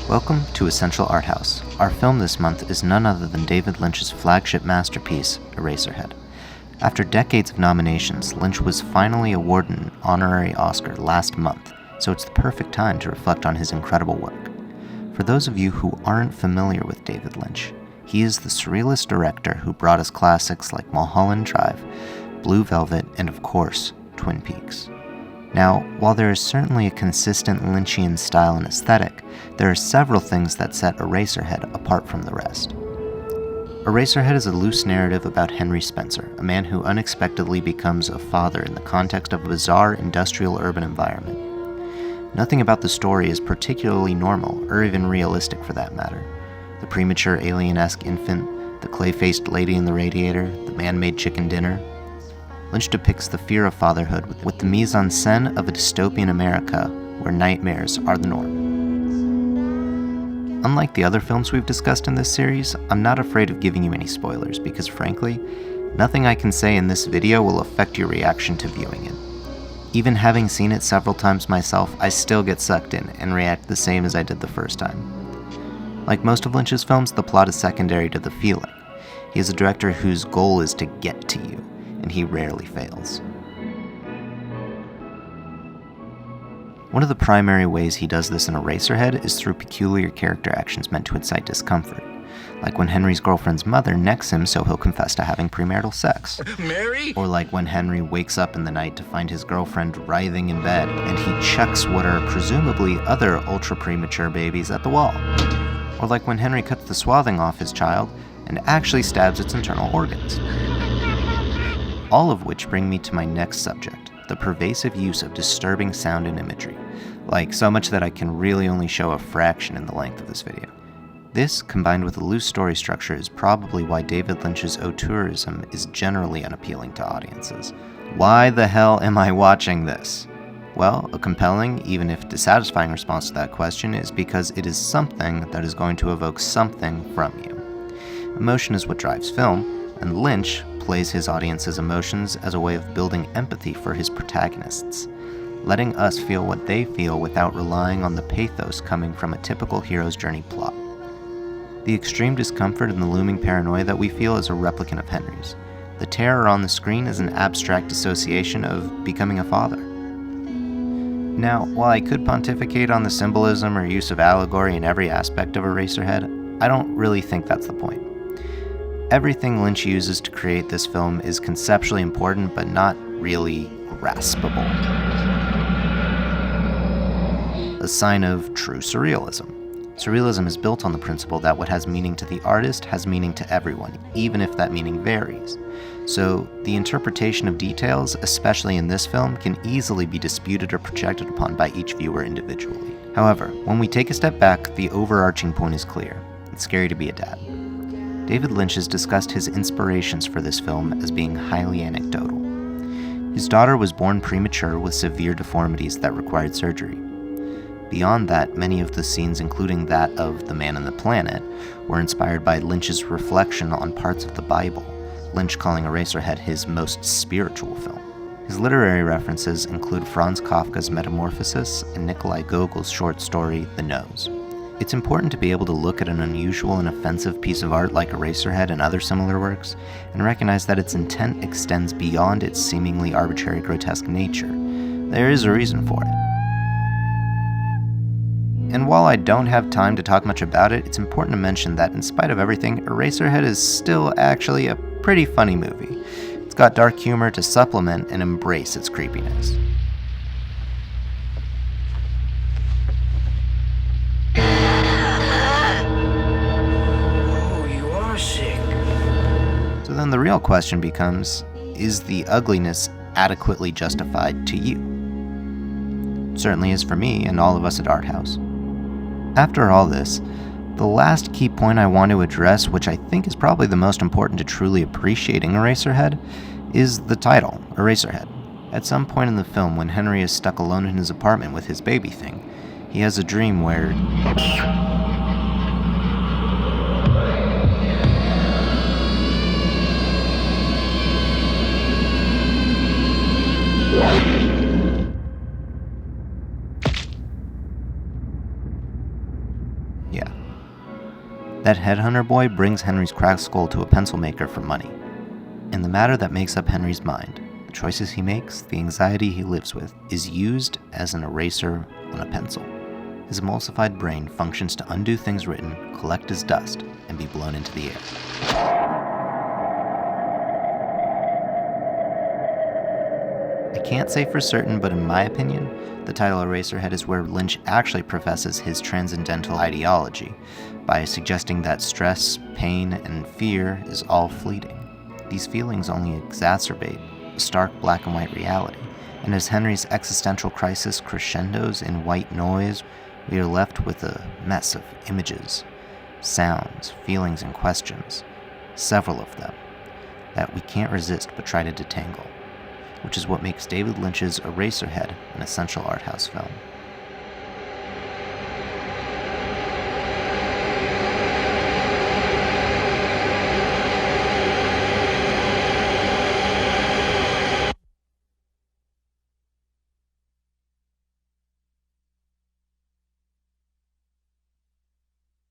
Welcome to Essential Arthauz. Our film this month is none other than David Lynch's flagship masterpiece, Eraserhead. After decades of nominations, Lynch was finally awarded an honorary Oscar last month, so it's the perfect time to reflect on his incredible work. For those of you who aren't familiar with David Lynch, he is the surrealist director who brought us classics like Mulholland Drive, Blue Velvet, and of course, Twin Peaks. Now, while there is certainly a consistent Lynchian style and aesthetic, there are several things that set Eraserhead apart from the rest. Eraserhead is a loose narrative about Henry Spencer, a man who unexpectedly becomes a father in the context of a bizarre industrial urban environment. Nothing about the story is particularly normal, or even realistic for that matter. The premature alien-esque infant, the clay-faced lady in the Radiator, the man-made chicken dinner. Lynch depicts the fear of fatherhood with the mise-en-scène of a dystopian America where nightmares are the norm. Unlike the other films we've discussed in this series, I'm not afraid of giving you any spoilers because, frankly, nothing I can say in this video will affect your reaction to viewing it. Even having seen it several times myself, I still get sucked in and react the same as I did the first time. Like most of Lynch's films, the plot is secondary to the feeling. He is a director whose goal is to get to you, and he rarely fails. One of the primary ways he does this in Eraserhead is through peculiar character actions meant to incite discomfort, like when Henry's girlfriend's mother necks him so he'll confess to having premarital sex. Mary? Or like when Henry wakes up in the night to find his girlfriend writhing in bed and he chucks what are presumably other ultra-premature babies at the wall. Or like when Henry cuts the swathing off his child and actually stabs its internal organs. All of which bring me to my next subject, the pervasive use of disturbing sound and imagery, like so much that I can really only show a fraction in the length of this video. This, combined with a loose story structure, is probably why David Lynch's auteurism is generally unappealing to audiences. Why the hell am I watching this? Well, a compelling, even if dissatisfying response to that question is because it is something that is going to evoke something from you. Emotion is what drives film, and Lynch plays his audience's emotions as a way of building empathy for his protagonists, letting us feel what they feel without relying on the pathos coming from a typical hero's journey plot. The extreme discomfort and the looming paranoia that we feel is a replicant of Henry's. The terror on the screen is an abstract association of becoming a father. Now, while I could pontificate on the symbolism or use of allegory in every aspect of Eraserhead, I don't really think that's the point. Everything Lynch uses to create this film is conceptually important, but not really graspable. A sign of true surrealism. Surrealism is built on the principle that what has meaning to the artist has meaning to everyone, even if that meaning varies. So, the interpretation of details, especially in this film, can easily be disputed or projected upon by each viewer individually. However, when we take a step back, the overarching point is clear. It's scary to be a dad. David Lynch has discussed his inspirations for this film as being highly anecdotal. His daughter was born premature with severe deformities that required surgery. Beyond that, many of the scenes, including that of The Man and the Planet, were inspired by Lynch's reflection on parts of the Bible, Lynch calling Eraserhead his most spiritual film. His literary references include Franz Kafka's Metamorphosis and Nikolai Gogol's short story, The Nose. It's important to be able to look at an unusual and offensive piece of art like Eraserhead and other similar works, and recognize that its intent extends beyond its seemingly arbitrary grotesque nature. There is a reason for it. And while I don't have time to talk much about it, it's important to mention that in spite of everything, Eraserhead is still actually a pretty funny movie. It's got dark humor to supplement and embrace its creepiness. So then the real question becomes, is the ugliness adequately justified to you? It certainly is for me and all of us at Arthauz. After all this, the last key point I want to address, which I think is probably the most important to truly appreciating Eraserhead, is the title, Eraserhead. At some point in the film, when Henry is stuck alone in his apartment with his baby thing, he has a dream where Yeah. That headhunter boy brings Henry's cracked skull to a pencil maker for money. And the matter that makes up Henry's mind, the choices he makes, the anxiety he lives with, is used as an eraser on a pencil. His emulsified brain functions to undo things written, collect as dust, and be blown into the air. I can't say for certain, but in my opinion, the title Eraserhead is where Lynch actually professes his transcendental ideology by suggesting that stress, pain, and fear is all fleeting. These feelings only exacerbate a stark black and white reality, and as Henry's existential crisis crescendos in white noise, we are left with a mess of images, sounds, feelings, and questions, several of them, that we can't resist but try to detangle, which is what makes David Lynch's Eraserhead an essential art house film.